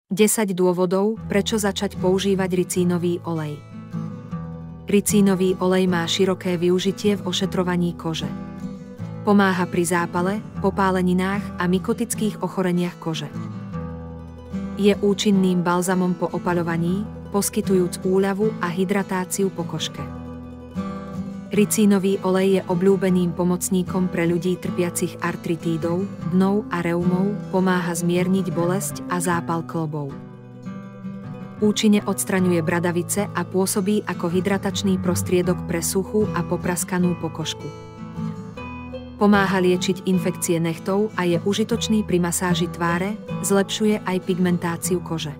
10 dôvodov, prečo začať používať ricínový olej. Ricínový olej má široké využitie v ošetrovaní kože. Pomáha pri zápale, popáleninách a mykotických ochoreniach kože. Je účinným balzamom po opaľovaní, poskytujúc úľavu a hydratáciu po kožke. Ricínový olej je obľúbeným pomocníkom pre ľudí trpiacich artritídou, dnou a reumou, pomáha zmierniť bolesť a zápal klbov. Účinne odstraňuje bradavice a pôsobí ako hydratačný prostriedok pre suchú a popraskanú pokožku. Pomáha liečiť infekcie nechtov a je užitočný pri masáži tváre, zlepšuje aj pigmentáciu kože.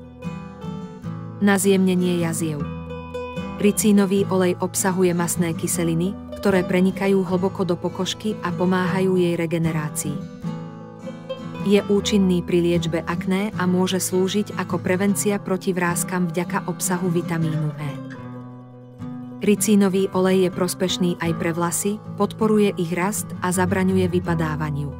Na zjemnenie jaziev. Ricínový olej obsahuje mastné kyseliny, ktoré prenikajú hlboko do pokožky a pomáhajú jej regenerácii. Je účinný pri liečbe akné a môže slúžiť ako prevencia proti vráskam vďaka obsahu vitamínu E. Ricínový olej je prospešný aj pre vlasy, podporuje ich rast a zabraňuje vypadávaniu.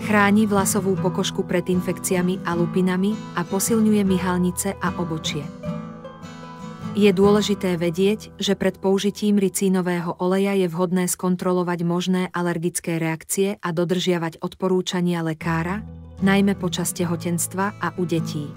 Chráni vlasovú pokožku pred infekciami a lupinami a posilňuje myhalnice a obočie. Je dôležité vedieť, že pred použitím ricínového oleja je vhodné skontrolovať možné alergické reakcie a dodržiavať odporúčania lekára, najmä počas tehotenstva a u detí.